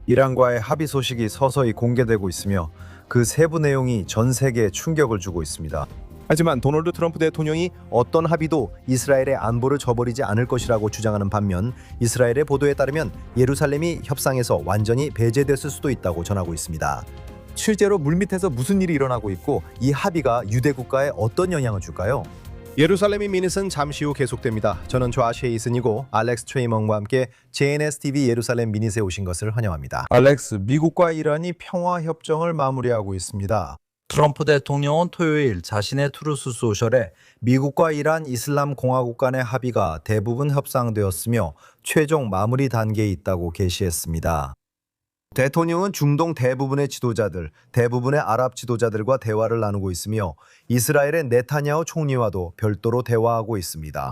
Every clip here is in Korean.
이란과의 합의 소식이 서서히 공개되고 있으며 그 세부 내용이 전 세계에 충격을 주고 있습니다. 하지만 도널드 트럼프 대통령이 어떤 합의도 이스라엘의 안보를 저버리지 않을 것이라고 주장하는 반면 이스라엘의 보도에 따르면 예루살렘이 협상에서 완전히 배제됐을 수도 있다고 전하고 있습니다. 실제로 물밑에서 무슨 일이 일어나고 있고 이 합의가 유대 국가에 어떤 영향을 줄까요? 예루살렘의 미닛은 잠시 후 계속됩니다. 저는 조아 셰이슨이고 알렉스 트레이먼과 함께 JNS-TV 예루살렘 미닛에 오신 것을 환영합니다. 알렉스, 미국과 이란이 평화협정을 마무리하고 있습니다. 트럼프 대통령은 토요일 자신의 트루스 소셜에 미국과 이란 이슬람 공화국 간의 합의가 대부분 협상되었으며 최종 마무리 단계에 있다고 게시했습니다. 대통령은 중동 대부분의 지도자들, 대부분의 아랍 지도자들과 대화를 나누고 있으며 이스라엘의 네타냐후 총리와도 별도로 대화하고 있습니다.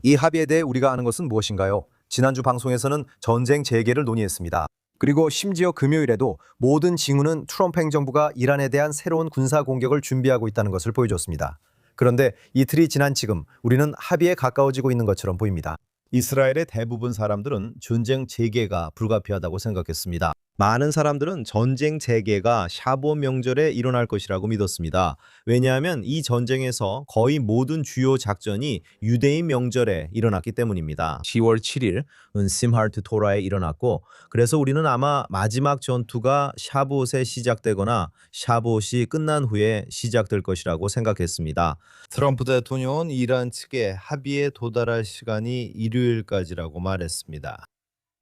이 합의에 대해 우리가 아는 것은 무엇인가요? 지난주 방송에서는 전쟁 재개를 논의했습니다. 그리고 심지어 금요일에도 모든 징후는 트럼프 행정부가 이란에 대한 새로운 군사 공격을 준비하고 있다는 것을 보여줬습니다. 그런데 이틀이 지난 지금 우리는 합의에 가까워지고 있는 것처럼 보입니다. 이스라엘의 대부분 사람들은 전쟁 재개가 불가피하다고 생각했습니다. 많은 사람들은 전쟁 재개가 샤부온 명절에 일어날 것이라고 믿었습니다. 왜냐하면 이 전쟁에서 거의 모든 주요 작전이 유대인 명절에 일어났기 때문입니다. 10월 7일 심하트 토라에 일어났고 그래서 우리는 아마 마지막 전투가 샤부옷에 시작되거나 샤부옷이 끝난 후에 시작될 것이라고 생각했습니다. 트럼프 대통령은 이란 측의 합의에 도달할 시간이 일요일까지라고 말했습니다.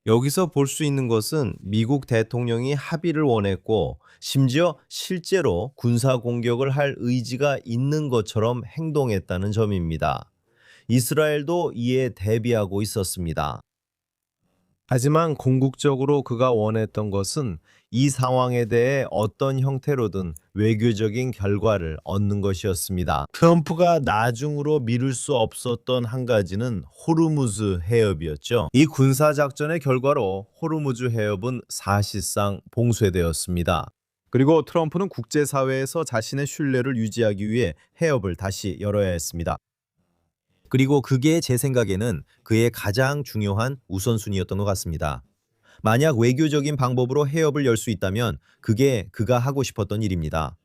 여기서 볼 수 있는 것은 미국 대통령이 합의를 원했고 심지어 실제로 군사 공격을 할 의지가 있는 것처럼 행동했다는 점입니다. 이스라엘도 이에 대비하고 있었습니다. 하지만 궁극적으로 그가 원했던 것은 이 상황에 대해 어떤 형태로든 외교적인 결과를 얻는 것이었습니다. 트럼프가 나중으로 미룰 수 없었던 한 가지는 호르무즈 해협이었죠. 이 군사작전의 결과로 호르무즈 해협은 사실상 봉쇄되었습니다. 그리고 트럼프는 국제사회에서 자신의 신뢰를 유지하기 위해 해협을 다시 열어야 했습니다. 그리고 그게 제 생각에는 그의 가장 중요한 우선순위였던 것 같습니다. 만약 외교적인 방법으로 해협을 열 수 있다면 그게 그가 하고 싶었던 일입니다.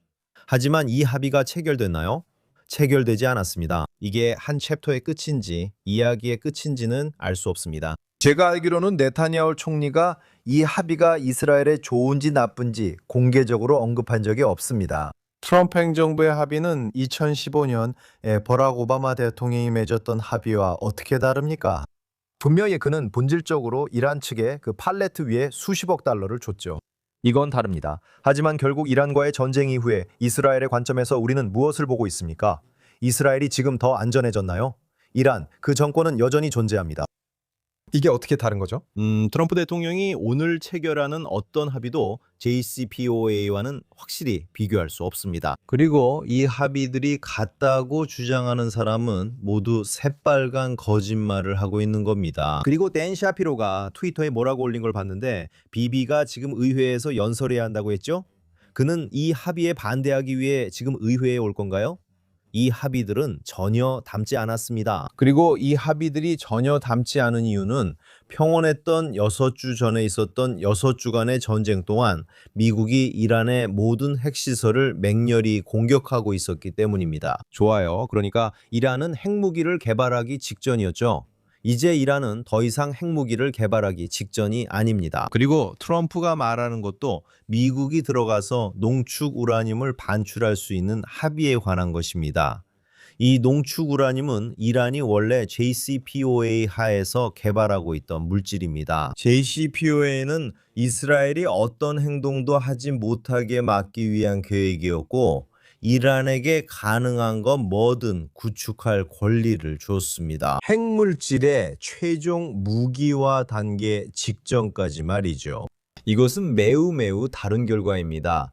하지만 이 합의가 체결됐나요? 체결되지 않았습니다. 이게 한 챕터의 끝인지 이야기의 끝인지는 알 수 없습니다. 제가 알기로는 네타냐후 총리가 이 합의가 이스라엘에 좋은지 나쁜지 공개적으로 언급한 적이 없습니다. 트럼프 행정부의 합의는 2015년 버락 오바마 대통령이 맺었던 합의와 어떻게 다릅니까? 분명히 그는 본질적으로 이란 측에 그 팔레트 위에 수십억 달러를 줬죠. 이건 다릅니다. 하지만 결국 이란과의 전쟁 이후에 이스라엘의 관점에서 우리는 무엇을 보고 있습니까? 이스라엘이 지금 더 안전해졌나요? 이란, 그 정권은 여전히 존재합니다. 이게 어떻게 다른 거죠? 트럼프 대통령이 오늘 체결하는 어떤 합의도 JCPOA와는 확실히 비교할 수 없습니다. 그리고 이 합의들이 같다고 주장하는 사람은 모두 새빨간 거짓말을 하고 있는 겁니다. 그리고 댄 샤피로가 트위터에 뭐라고 올린 걸 봤는데 비비가 지금 의회에서 연설해야 한다고 했죠? 그는 이 합의에 반대하기 위해 지금 의회에 올 건가요? 이 합의들은 전혀 닮지 않았습니다. 그리고 이 합의들이 전혀 닮지 않은 이유는 평온했던 6주 전에 있었던 6주간의 전쟁 동안 미국이 이란의 모든 핵시설을 맹렬히 공격하고 있었기 때문입니다. 좋아요. 그러니까 이란은 핵무기를 개발하기 직전이었죠. 이제 이란은 더 이상 핵무기를 개발하기 직전이 아닙니다. 그리고 트럼프가 말하는 것도 미국이 들어가서 농축 우라늄을 반출할 수 있는 합의에 관한 것입니다. 이 농축 우라늄은 이란이 원래 JCPOA 하에서 개발하고 있던 물질입니다. JCPOA는 이스라엘이 어떤 행동도 하지 못하게 막기 위한 계획이었고 이란에게 가능한 건 뭐든 구축할 권리를 줬습니다. 핵물질의 최종 무기화 단계 직전까지 말이죠. 이것은 매우 다른 결과입니다.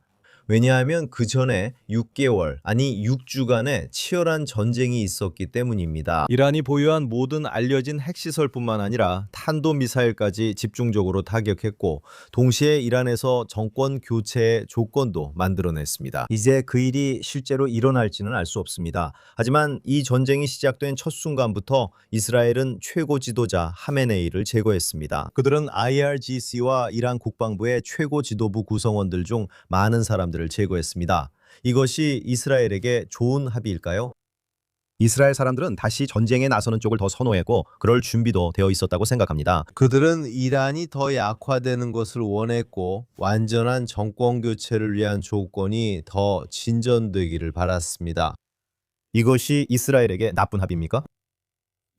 왜냐하면 그 전에 6개월, 아니 6주간의 치열한 전쟁이 있었기 때문입니다. 이란이 보유한 모든 알려진 핵시설뿐만 아니라 탄도미사일까지 집중적으로 타격했고 동시에 이란에서 정권 교체의 조건도 만들어냈습니다. 이제 그 일이 실제로 일어날지는 알 수 없습니다. 하지만 이 전쟁이 시작된 첫 순간부터 이스라엘은 최고 지도자 하메네이를 제거했습니다. 그들은 IRGC와 이란 국방부의 최고 지도부 구성원들 중 많은 사람들을 제거했습니다. 이것이 이스라엘에게 좋은 합의일까요? 이스라엘 사람들은 다시 전쟁에 나서는 쪽을 더 선호했고 그럴 준비도 되어 있었다고 생각합니다. 그들은 이란이 더 약화되는 것을 원했고 완전한 정권 교체를 위한 조건이 더 진전되기를 바랐습니다. 이것이 이스라엘에게 나쁜 합의입니까?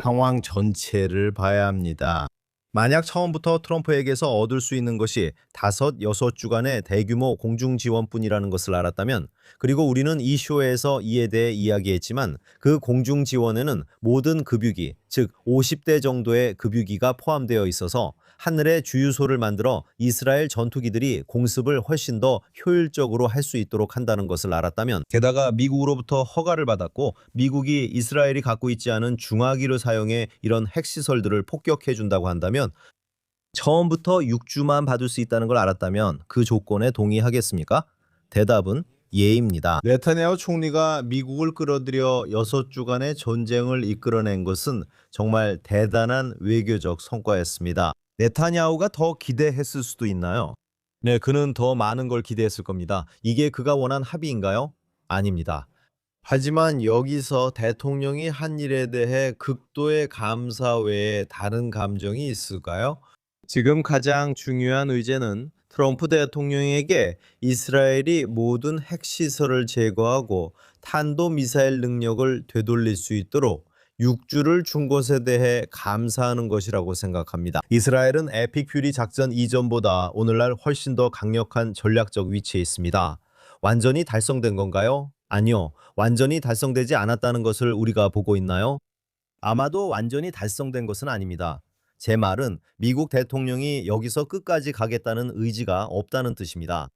상황 전체를 봐야 합니다. 만약 처음부터 트럼프에게서 얻을 수 있는 것이 5, 6주간의 대규모 공중지원뿐이라는 것을 알았다면, 그리고 우리는 이 쇼에서 이에 대해 이야기했지만 그 공중지원에는 모든 급유기, 즉 50대 정도의 급유기가 포함되어 있어서 하늘에 주유소를 만들어 이스라엘 전투기들이 공습을 훨씬 더 효율적으로 할 수 있도록 한다는 것을 알았다면, 게다가 미국으로부터 허가를 받았고 미국이 이스라엘이 갖고 있지 않은 중화기를 사용해 이런 핵시설들을 폭격해 준다고 한다면, 처음부터 6주만 받을 수 있다는 걸 알았다면 그 조건에 동의하겠습니까? 대답은 예입니다. 네타냐후 총리가 미국을 끌어들여 6주간의 전쟁을 이끌어낸 것은 정말 대단한 외교적 성과였습니다. 네타냐후가 더 기대했을 수도 있나요? 네, 그는 더 많은 걸 기대했을 겁니다. 이게 그가 원한 합의인가요? 아닙니다. 하지만 여기서 대통령이 한 일에 대해 극도의 감사 외에 다른 감정이 있을까요? 지금 가장 중요한 의제는 트럼프 대통령에게 이스라엘이 모든 핵시설을 제거하고 탄도미사일 능력을 되돌릴 수 있도록 6주를 준 것에 대해 감사하는 것이라고 생각합니다. 이스라엘은 에픽 퓨리 작전 이전보다 오늘날 훨씬 더 강력한 전략적 위치에 있습니다. 완전히 달성된 건가요? 아니요. 완전히 달성되지 않았다는 것을 우리가 보고 있나요? 아마도 완전히 달성된 것은 아닙니다. 제 말은 미국 대통령이 여기서 끝까지 가겠다는 의지가 없다는 뜻입니다.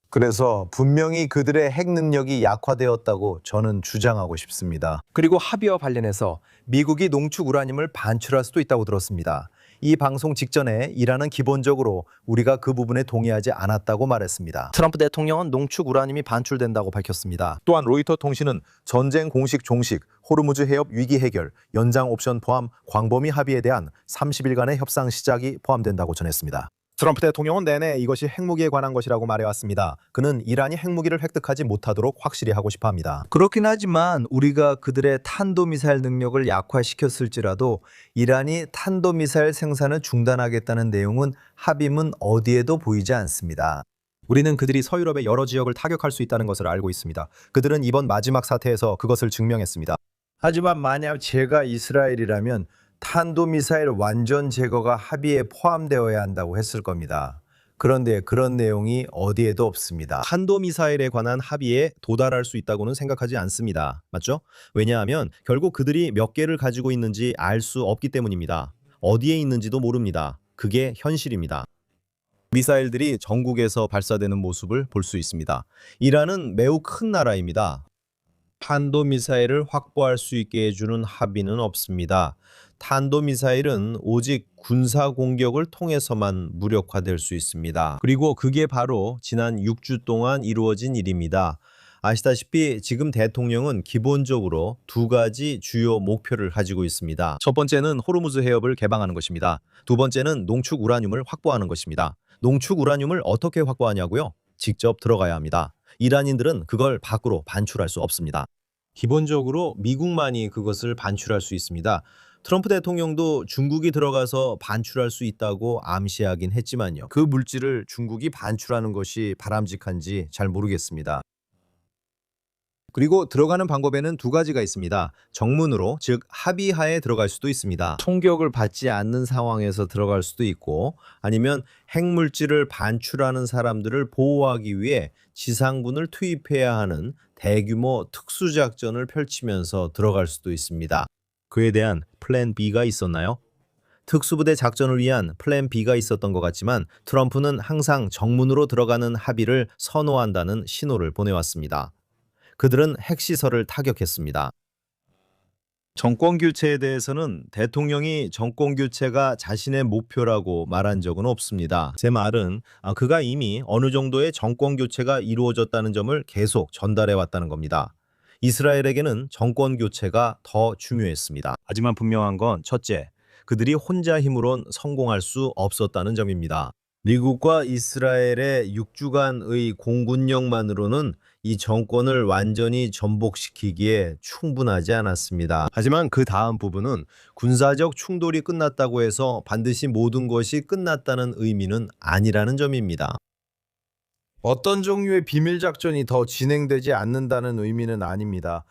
그래서 분명히 그들의 핵 능력이 약화되었다고 저는 주장하고 싶습니다. 그리고 합의와 관련해서 미국이 농축 우라늄을 반출할 수도 있다고 들었습니다. 이 방송 직전에 이란은 기본적으로 우리가 그 부분에 동의하지 않았다고 말했습니다. 트럼프 대통령은 농축 우라늄이 반출된다고 밝혔습니다. 또한 로이터 통신은 전쟁 공식 종식, 호르무즈 해협 위기 해결, 연장 옵션 포함 광범위 합의에 대한 30일간의 협상 시작이 포함된다고 전했습니다. 트럼프 대통령은 내내 이것이 핵무기에 관한 것이라고 말해왔습니다. 그는 이란이 핵무기를 획득하지 못하도록 확실히 하고 싶어 합니다. 그렇긴 하지만 우리가 그들의 탄도미사일 능력을 약화시켰을지라도 이란이 탄도미사일 생산을 중단하겠다는 내용은 합의문 어디에도 보이지 않습니다. 우리는 그들이 서유럽의 여러 지역을 타격할 수 있다는 것을 알고 있습니다. 그들은 이번 마지막 사태에서 그것을 증명했습니다. 하지만 만약 제가 이스라엘이라면 탄도미사일 완전 제거가 합의에 포함되어야 한다고 했을 겁니다. 그런데 그런 내용이 어디에도 없습니다. 탄도미사일에 관한 합의에 도달할 수 있다고는 생각하지 않습니다. 맞죠? 왜냐하면 결국 그들이 몇 개를 가지고 있는지 알 수 없기 때문입니다. 어디에 있는지도 모릅니다. 그게 현실입니다. 미사일들이 전국에서 발사되는 모습을 볼 수 있습니다. 이란은 매우 큰 나라입니다. 탄도미사일을 확보할 수 있게 해주는 합의는 없습니다. 탄도미사일은 오직 군사 공격을 통해서만 무력화될 수 있습니다. 그리고 그게 바로 지난 6주 동안 이루어진 일입니다. 아시다시피 지금 대통령은 기본적으로 2가지 주요 목표를 가지고 있습니다. 첫 번째는 호르무즈 해협을 개방하는 것입니다. 두 번째는 농축 우라늄을 확보하는 것입니다. 농축 우라늄을 어떻게 확보하냐고요? 직접 들어가야 합니다. 이란인들은 그걸 밖으로 반출할 수 없습니다. 기본적으로 미국만이 그것을 반출할 수 있습니다. 트럼프 대통령도 중국이 들어가서 반출할 수 있다고 암시하긴 했지만요. 그 물질을 중국이 반출하는 것이 바람직한지 잘 모르겠습니다. 그리고 들어가는 방법에는 2가지가 있습니다. 정문으로, 즉 합의하에 들어갈 수도 있습니다. 총격을 받지 않는 상황에서 들어갈 수도 있고, 아니면 핵물질을 반출하는 사람들을 보호하기 위해 지상군을 투입해야 하는 대규모 특수작전을 펼치면서 들어갈 수도 있습니다. 그에 대한 플랜 B가 있었나요? 특수부대 작전을 위한 플랜 B가 있었던 것 같지만 트럼프는 항상 정문으로 들어가는 합의를 선호한다는 신호를 보내왔습니다. 그들은 핵시설을 타격했습니다. 정권 교체에 대해서는 대통령이 정권 교체가 자신의 목표라고 말한 적은 없습니다. 제 말은 그가 이미 어느 정도의 정권 교체가 이루어졌다는 점을 계속 전달해 왔다는 겁니다. 이스라엘에게는 정권 교체가 더 중요했습니다. 하지만 분명한 건 첫째, 그들이 혼자 힘으론 성공할 수 없었다는 점입니다. 미국과 이스라엘의 6주간의 공군력만으로는 이 정권을 완전히 전복시키기에 충분하지 않았습니다. 하지만 그 다음 부분은 군사적 충돌이 끝났다고 해서 반드시 모든 것이 끝났다는 의미는 아니라는 점입니다. 어떤 종류의 비밀 작전이 더 진행되지 않는다는 의미는 아닙니다.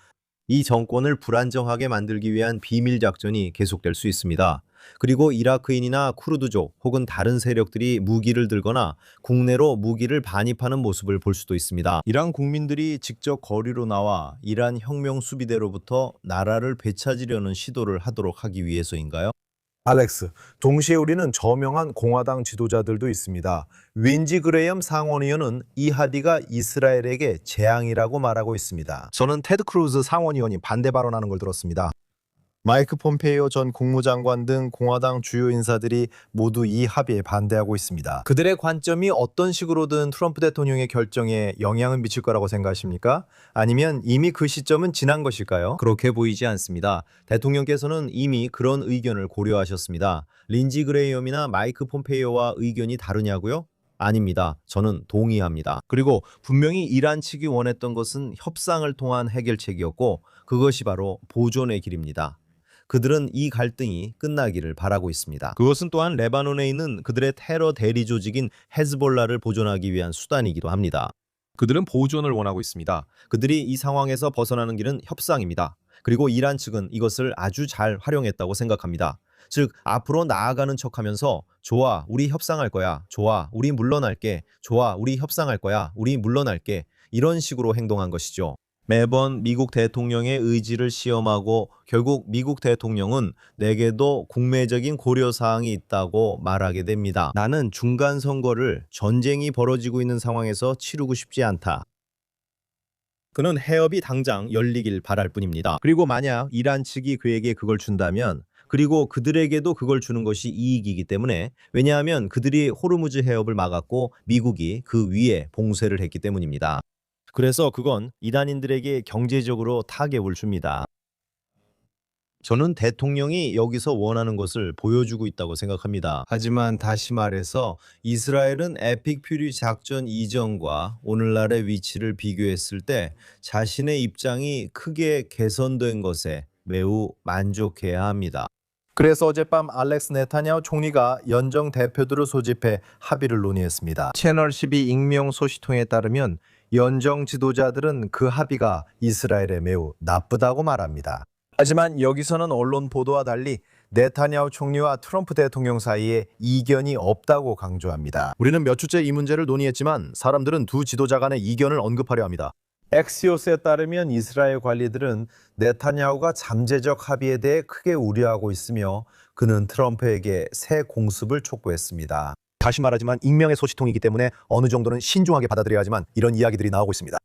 이 정권을 불안정하게 만들기 위한 비밀 작전이 계속될 수 있습니다. 그리고 이라크인이나 쿠르드족 혹은 다른 세력들이 무기를 들거나 국내로 무기를 반입하는 모습을 볼 수도 있습니다. 이란 국민들이 직접 거리로 나와 이란 혁명 수비대로부터 나라를 되찾으려는 시도를 하기 위해서인가요? 알렉스, 동시에 우리는 저명한 공화당 지도자들도 있습니다. 윈지 그레이엄 상원의원은 이 합의가 이스라엘에게 재앙이라고 말하고 있습니다. 저는 테드 크루즈 상원의원이 반대 발언하는 걸 들었습니다. 마이크 폼페이오 전 국무장관 등 공화당 주요 인사들이 모두 이 합의에 반대하고 있습니다. 그들의 관점이 어떤 식으로든 트럼프 대통령의 결정에 영향을 미칠 거라고 생각하십니까? 아니면 이미 그 시점은 지난 것일까요? 그렇게 보이지 않습니다. 대통령께서는 이미 그런 의견을 고려하셨습니다. 린지 그레이엄이나 마이크 폼페이오와 의견이 다르냐고요? 아닙니다. 저는 동의합니다. 그리고 분명히 이란 측이 원했던 것은 협상을 통한 해결책이었고 그것이 바로 보존의 길입니다. 그들은 이 갈등이 끝나기를 바라고 있습니다. 그것은 또한 레바논에 있는 그들의 테러 대리 조직인 헤즈볼라를 보존하기 위한 수단이기도 합니다. 그들은 보존을 원하고 있습니다. 그들이 이 상황에서 벗어나는 길은 협상입니다. 그리고 이란 측은 이것을 아주 잘 활용했다고 생각합니다. 즉 앞으로 나아가는 척하면서 좋아, 우리 협상할 거야. 좋아, 우리 물러날게. 좋아, 우리 협상할 거야. 우리 물러날게. 이런 식으로 행동한 것이죠. 매번 미국 대통령의 의지를 시험하고 결국 미국 대통령은 내게도 국내적인 고려사항이 있다고 말하게 됩니다. 나는 중간 선거를 전쟁이 벌어지고 있는 상황에서 치르고 싶지 않다. 그는 해협이 당장 열리길 바랄 뿐입니다. 그리고 만약 이란 측이 그에게 그걸 준다면 그리고 그들에게도 그걸 주는 것이 이익이기 때문에 왜냐하면 그들이 호르무즈 해협을 막았고 미국이 그 위에 봉쇄를 했기 때문입니다. 그래서 그건 이단인들에게 경제적으로 타격을 줍니다. 저는 대통령이 여기서 원하는 것을 보여주고 있다고 생각합니다. 하지만 다시 말해서 이스라엘은 에픽 퓨리 작전 이전과 오늘날의 위치를 비교했을 때 자신의 입장이 크게 개선된 것에 매우 만족해야 합니다. 그래서 어젯밤 알렉스 네타냐후 총리가 연정 대표들을 소집해 합의를 논의했습니다. 채널 12 익명 소식통에 따르면 연정 지도자들은 그 합의가 이스라엘에 매우 나쁘다고 말합니다. 하지만 여기서는 언론 보도와 달리 네타냐후 총리와 트럼프 대통령 사이에 이견이 없다고 강조합니다. 우리는 몇 주째 이 문제를 논의했지만 사람들은 두 지도자 간의 이견을 언급하려 합니다. 엑시오스에 따르면 이스라엘 관리들은 네타냐후가 잠재적 합의에 대해 크게 우려하고 있으며 그는 트럼프에게 새 공습을 촉구했습니다. 다시 말하지만 익명의 소식통이기 때문에 어느 정도는 신중하게 받아들여야 하지만 이런 이야기들이 나오고 있습니다.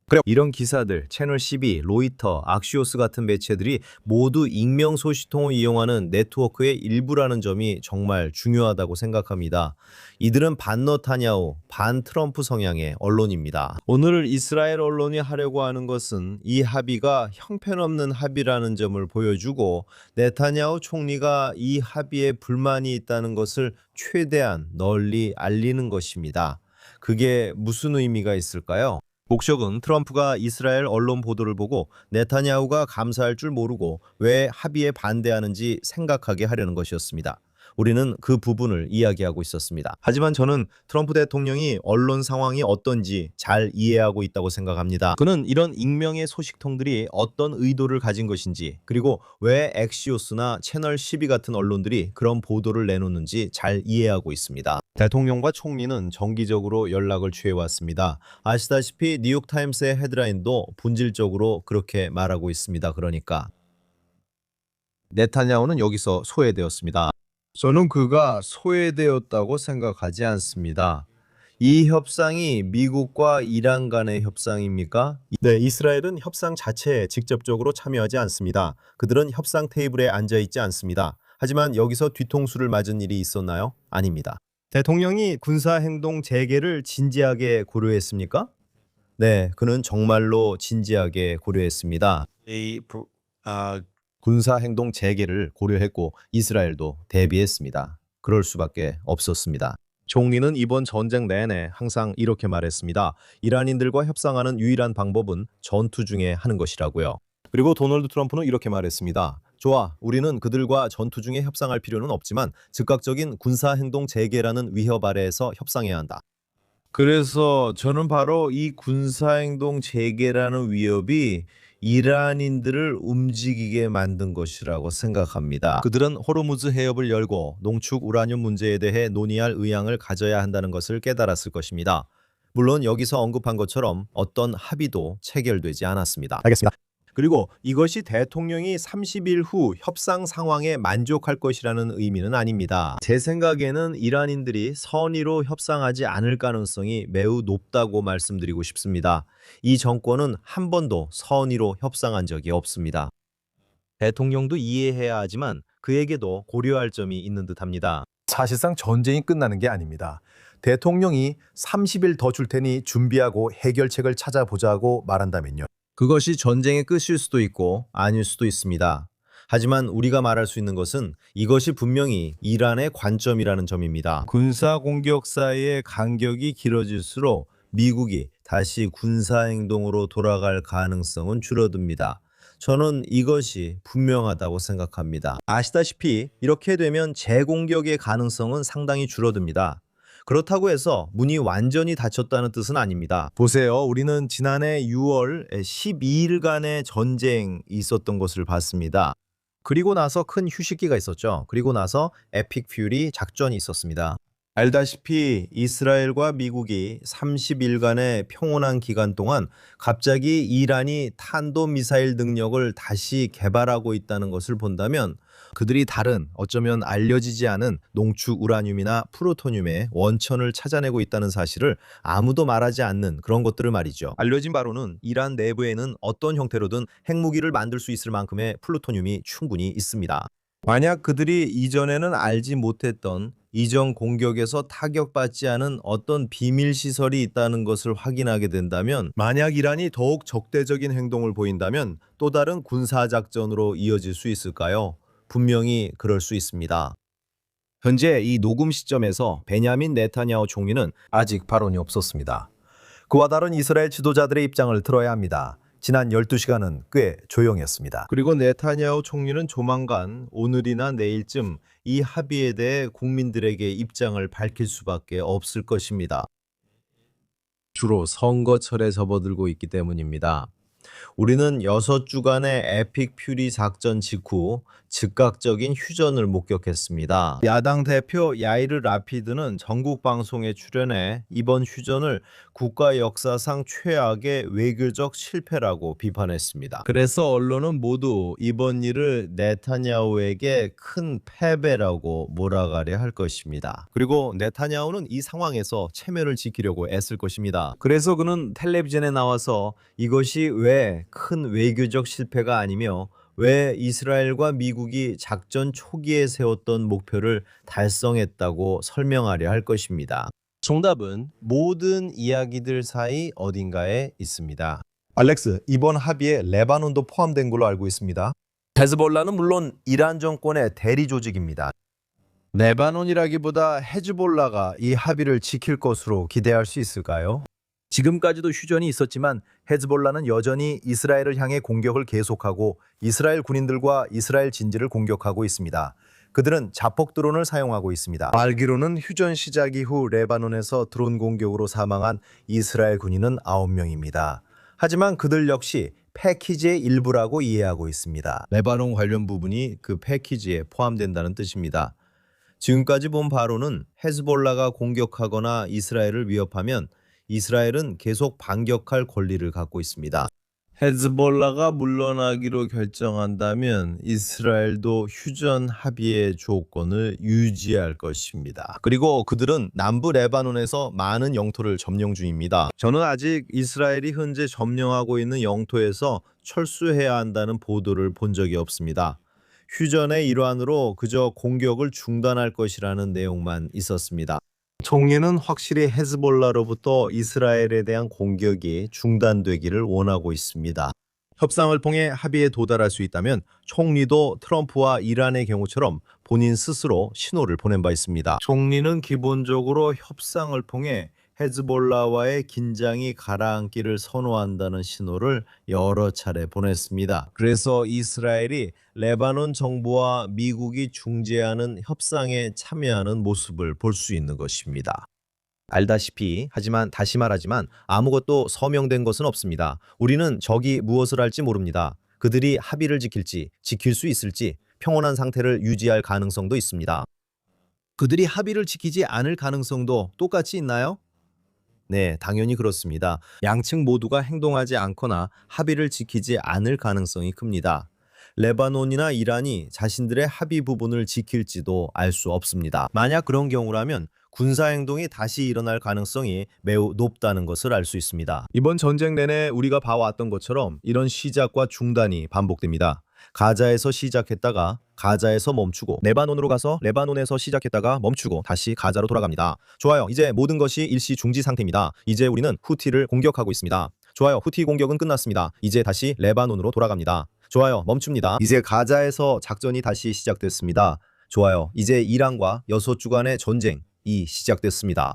그래 이런 기사들, 채널 12, 로이터, 악시오스 같은 매체들이 모두 익명 소식통을 이용하는 네트워크의 일부라는 점이 정말 중요하다고 생각합니다. 이들은 반 너타냐후, 반 트럼프 성향의 언론입니다. 오늘 이스라엘 언론이 하려고 하는 것은 이 합의가 형편없는 합의라는 점을 보여주고 네타냐후 총리가 이 합의에 불만이 있다는 것을 최대한 널리 알리는 것입니다. 그게 무슨 의미가 있을까요? 목적은 트럼프가 이스라엘 언론 보도를 보고 네타냐후가 감사할 줄 모르고 왜 합의에 반대하는지 생각하게 하려는 것이었습니다. 우리는 그 부분을 이야기하고 있었습니다. 하지만 저는 트럼프 대통령이 언론 상황이 어떤지 잘 이해하고 있다고 생각합니다. 그는 이런 익명의 소식통들이 어떤 의도를 가진 것인지 그리고 왜 엑시오스나 채널 12 같은 언론들이 그런 보도를 내놓는지 잘 이해하고 있습니다. 대통령과 총리는 정기적으로 연락을 취해왔습니다. 아시다시피 뉴욕타임스의 헤드라인도 본질적으로 그렇게 말하고 있습니다. 그러니까 네타냐후는 여기서 소외되었습니다. 저는 그가 소외되었다고 생각하지 않습니다. 이 협상이 미국과 이란 간의 협상입니까? 네, 이스라엘은 협상 자체에 직접적으로 참여하지 않습니다. 그들은 협상 테이블에 앉아 있지 않습니다. 하지만 여기서 뒤통수를 맞은 일이 있었나요? 아닙니다. 대통령이 군사행동 재개를 진지하게 고려했습니까? 네, 그는 정말로 진지하게 고려했습니다. 군사행동 재개를 고려했고 이스라엘도 대비했습니다. 그럴 수밖에 없었습니다. 총리는 이번 전쟁 내내 항상 이렇게 말했습니다. 이란인들과 협상하는 유일한 방법은 전투 중에 하는 것이라고요. 그리고 도널드 트럼프는 이렇게 말했습니다. 좋아, 우리는 그들과 전투 중에 협상할 필요는 없지만 즉각적인 군사행동 재개라는 위협 아래에서 협상해야 한다. 그래서 저는 바로 이 군사행동 재개라는 위협이 이란인들을 움직이게 만든 것이라고 생각합니다. 그들은 호르무즈 해협을 열고 농축 우라늄 문제에 대해 논의할 의향을 가져야 한다는 것을 깨달았을 것입니다. 물론 여기서 언급한 것처럼 어떤 합의도 체결되지 않았습니다. 알겠습니다. 그리고 이것이 대통령이 30일 후 협상 상황에 만족할 것이라는 의미는 아닙니다. 제 생각에는 이란인들이 선의로 협상하지 않을 가능성이 매우 높다고 말씀드리고 싶습니다. 이 정권은 한 번도 선의로 협상한 적이 없습니다. 대통령도 이해해야 하지만 그에게도 고려할 점이 있는 듯합니다. 사실상 전쟁이 끝나는 게 아닙니다. 대통령이 30일 더 줄 테니 준비하고 해결책을 찾아보자고 말한다면요. 그것이 전쟁의 끝일 수도 있고 아닐 수도 있습니다. 하지만 우리가 말할 수 있는 것은 이것이 분명히 이란의 관점이라는 점입니다. 군사 공격 사이의 간격이 길어질수록 미국이 다시 군사행동으로 돌아갈 가능성은 줄어듭니다. 저는 이것이 분명하다고 생각합니다. 아시다시피 이렇게 되면 재공격의 가능성은 상당히 줄어듭니다. 그렇다고 해서 문이 완전히 닫혔다는 뜻은 아닙니다. 보세요. 우리는 지난해 6월 12일간의 전쟁이 있었던 것을 봤습니다. 그리고 나서 큰 휴식기가 있었죠. 그리고 나서 에픽 퓨리 작전이 있었습니다. 알다시피 이스라엘과 미국이 30일간의 평온한 기간 동안 갑자기 이란이 탄도미사일 능력을 다시 개발하고 있다는 것을 본다면 그들이 다른 어쩌면 알려지지 않은 농축 우라늄이나 플루토늄의 원천을 찾아내고 있다는 사실을 아무도 말하지 않는 그런 것들을 말이죠. 알려진 바로는 이란 내부에는 어떤 형태로든 핵무기를 만들 수 있을 만큼의 플루토늄이 충분히 있습니다. 만약 그들이 이전에는 알지 못했던 이전 공격에서 타격받지 않은 어떤 비밀 시설이 있다는 것을 확인하게 된다면 만약 이란이 더욱 적대적인 행동을 보인다면 또 다른 군사작전으로 이어질 수 있을까요? 분명히 그럴 수 있습니다. 현재 이 녹음 시점에서 베냐민 네타냐후 총리는 아직 발언이 없었습니다. 그와 다른 이스라엘 지도자들의 입장을 들어야 합니다. 지난 12시간은 꽤 조용했습니다. 그리고 네타냐후 총리는 조만간 오늘이나 내일쯤 이 합의에 대해 국민들에게 입장을 밝힐 수밖에 없을 것입니다. 주로 선거철에 접어들고 있기 때문입니다. 우리는 6주간의 에픽 퓨리 작전 직후 즉각적인 휴전을 목격했습니다. 야당 대표 야이르 라피드는 전국 방송에 출연해 이번 휴전을 국가 역사상 최악의 외교적 실패라고 비판했습니다. 그래서 언론은 모두 이번 일을 네타냐후에게 큰 패배라고 몰아가려 할 것입니다. 그리고 네타냐후는 이 상황에서 체면을 지키려고 애쓸 것입니다. 그래서 그는 텔레비전에 나와서 이것이 왜 큰 외교적 실패가 아니며 왜 이스라엘과 미국이 작전 초기에 세웠던 목표를 달성했다고 설명하려 할 것입니다. 정답은 모든 이야기들 사이 어딘가에 있습니다. 알렉스, 이번 합의에 레바논도 포함된 걸로 알고 있습니다. 헤즈볼라는 물론 이란 정권의 대리 조직입니다. 레바논이라기보다 헤즈볼라가 이 합의를 지킬 것으로 기대할 수 있을까요? 지금까지도 휴전이 있었지만 헤즈볼라는 여전히 이스라엘을 향해 공격을 계속하고 이스라엘 군인들과 이스라엘 진지를 공격하고 있습니다. 그들은 자폭 드론을 사용하고 있습니다. 알기로는 휴전 시작 이후 레바논에서 드론 공격으로 사망한 이스라엘 군인은 9명입니다. 하지만 그들 역시 패키지의 일부라고 이해하고 있습니다. 레바논 관련 부분이 그 패키지에 포함된다는 뜻입니다. 지금까지 본 바로는 헤즈볼라가 공격하거나 이스라엘을 위협하면 이스라엘은 계속 반격할 권리를 갖고 있습니다. 헤즈볼라가 물러나기로 결정한다면 이스라엘도 휴전 합의의 조건을 유지할 것입니다. 그리고 그들은 남부 레바논에서 많은 영토를 점령 중입니다. 저는 아직 이스라엘이 현재 점령하고 있는 영토에서 철수해야 한다는 보도를 본 적이 없습니다. 휴전의 일환으로 그저 공격을 중단할 것이라는 내용만 있었습니다. 총리는 확실히 헤즈볼라로부터 이스라엘에 대한 공격이 중단되기를 원하고 있습니다. 협상을 통해 합의에 도달할 수 있다면 총리도 트럼프와 이란의 경우처럼 본인 스스로 신호를 보낸 바 있습니다. 총리는 기본적으로 협상을 통해 헤즈볼라와의 긴장이 가라앉기를 선호한다는 신호를 여러 차례 보냈습니다. 그래서 이스라엘이 레바논 정부와 미국이 중재하는 협상에 참여하는 모습을 볼 수 있는 것입니다. 알다시피 하지만 다시 말하지만 아무것도 서명된 것은 없습니다. 우리는 적이 무엇을 할지 모릅니다. 그들이 합의를 지킬지 지킬 수 있을지 평온한 상태를 유지할 가능성도 있습니다. 그들이 합의를 지키지 않을 가능성도 똑같이 있나요? 네, 당연히 그렇습니다. 양측 모두가 행동하지 않거나 합의를 지키지 않을 가능성이 큽니다. 레바논이나 이란이 자신들의 합의 부분을 지킬지도 알 수 없습니다. 만약 그런 경우라면 군사행동이 다시 일어날 가능성이 매우 높다는 것을 알 수 있습니다. 이번 전쟁 내내 우리가 봐왔던 것처럼 이런 시작과 중단이 반복됩니다. 가자에서 시작했다가 가자에서 멈추고 레바논으로 가서 레바논에서 시작했다가 멈추고 다시 가자로 돌아갑니다. 좋아요. 이제 모든 것이 일시 중지 상태입니다. 이제 우리는 후티를 공격하고 있습니다. 좋아요. 후티 공격은 끝났습니다. 이제 다시 레바논으로 돌아갑니다. 좋아요. 멈춥니다. 이제 가자에서 작전이 다시 시작됐습니다. 좋아요. 이제 이란과 6주간의 전쟁이 시작됐습니다.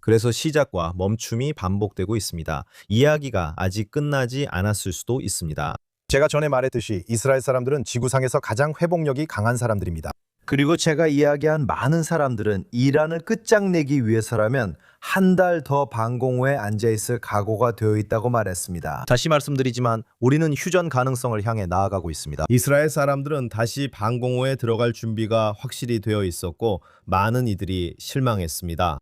그래서 시작과 멈춤이 반복되고 있습니다. 이야기가 아직 끝나지 않았을 수도 있습니다. 제가 전에 말했듯이 이스라엘 사람들은 지구상에서 가장 회복력이 강한 사람들입니다. 그리고 제가 이야기한 많은 사람들은 이란을 끝장내기 위해서라면 한 달 더 방공호에 앉아있을 각오가 되어 있다고 말했습니다. 다시 말씀드리지만 우리는 휴전 가능성을 향해 나아가고 있습니다. 이스라엘 사람들은 다시 방공호에 들어갈 준비가 확실히 되어 있었고 많은 이들이 실망했습니다.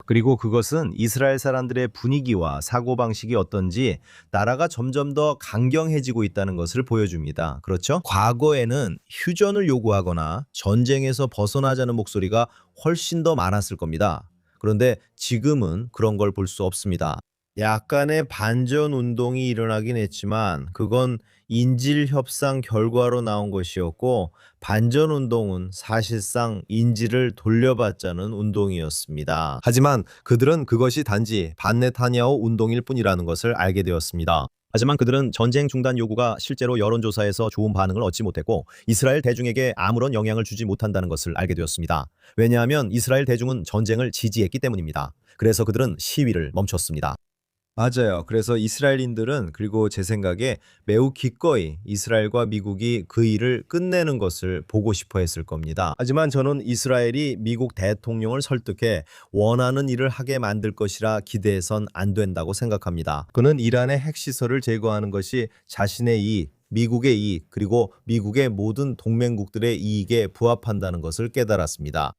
그리고 그것은 이스라엘 사람들의 분위기와 사고방식이 어떤지 나라가 점점 더 강경해지고 있다는 것을 보여줍니다. 그렇죠? 과거에는 휴전을 요구하거나 전쟁에서 벗어나자는 목소리가 훨씬 더 많았을 겁니다. 그런데 지금은 그런 걸 볼 수 없습니다. 약간의 반전 운동이 일어나긴 했지만 그건 인질 협상 결과로 나온 것이었고 반전 운동은 사실상 인질을 돌려받자는 운동이었습니다. 하지만 그들은 그것이 단지 반네타냐후 운동일 뿐이라는 것을 알게 되었습니다. 하지만 그들은 전쟁 중단 요구가 실제로 여론조사에서 좋은 반응을 얻지 못했고 이스라엘 대중에게 아무런 영향을 주지 못한다는 것을 알게 되었습니다. 왜냐하면 이스라엘 대중은 전쟁을 지지했기 때문입니다. 그래서 그들은 시위를 멈췄습니다. 맞아요. 그래서 이스라엘인들은 그리고 제 생각에 매우 기꺼이 이스라엘과 미국이 그 일을 끝내는 것을 보고 싶어 했을 겁니다. 하지만 저는 이스라엘이 미국 대통령을 설득해 원하는 일을 하게 만들 것이라 기대해선 안 된다고 생각합니다. 그는 이란의 핵시설을 제거하는 것이 자신의 이익, 미국의 이익, 그리고 미국의 모든 동맹국들의 이익에 부합한다는 것을 깨달았습니다.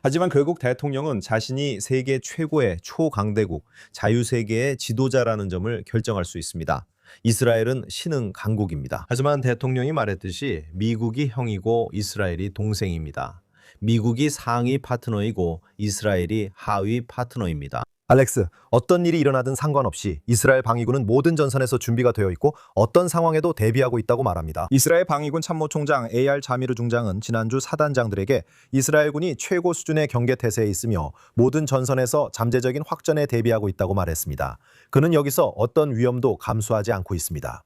하지만 결국 대통령은 자신이 세계 최고의 초강대국, 자유세계의 지도자라는 점을 결정할 수 있습니다. 이스라엘은 신흥 강국입니다. 하지만 대통령이 말했듯이 미국이 형이고 이스라엘이 동생입니다. 미국이 상위 파트너이고 이스라엘이 하위 파트너입니다. 알렉스, 어떤 일이 일어나든 상관없이 이스라엘 방위군은 모든 전선에서 준비가 되어 있고 어떤 상황에도 대비하고 있다고 말합니다. 이스라엘 방위군 참모총장 AR 자미르 중장은 지난주 사단장들에게 이스라엘군이 최고 수준의 경계 태세에 있으며 모든 전선에서 잠재적인 확전에 대비하고 있다고 말했습니다. 그는 여기서 어떤 위험도 감수하지 않고 있습니다.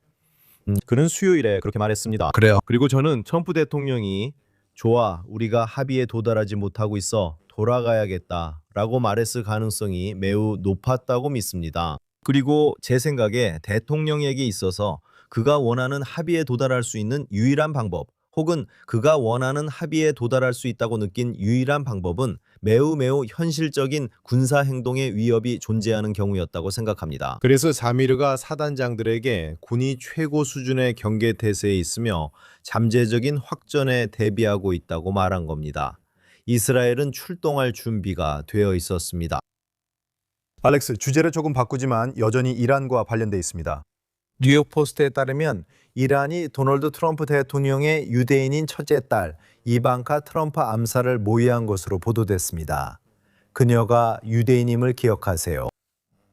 그는 수요일에 그렇게 말했습니다. 그래요. 그리고 저는 트럼프 대통령이 좋아, 우리가 합의에 도달하지 못하고 있어. 돌아가야겠다 라고 말했을 가능성이 매우 높았다고 믿습니다. 그리고 제 생각에 대통령에게 있어서 그가 원하는 합의에 도달할 수 있는 유일한 방법 혹은 그가 원하는 합의에 도달할 수 있다고 느낀 유일한 방법은 매우 현실적인 군사행동의 위협이 존재하는 경우였다고 생각합니다. 그래서 자미르가 사단장들에게 군이 최고 수준의 경계태세에 있으며 잠재적인 확전에 대비하고 있다고 말한 겁니다. 이스라엘은 출동할 준비가 되어 있었습니다. 알렉스, 주제를 조금 바꾸지만 여전히 이란과 관련돼 있습니다. 뉴욕 포스트에 따르면 이란이 도널드 트럼프 대통령의 유대인인 첫째 딸 이방카 트럼프 암살을 모의한 것으로 보도됐습니다. 그녀가 유대인임을 기억하세요.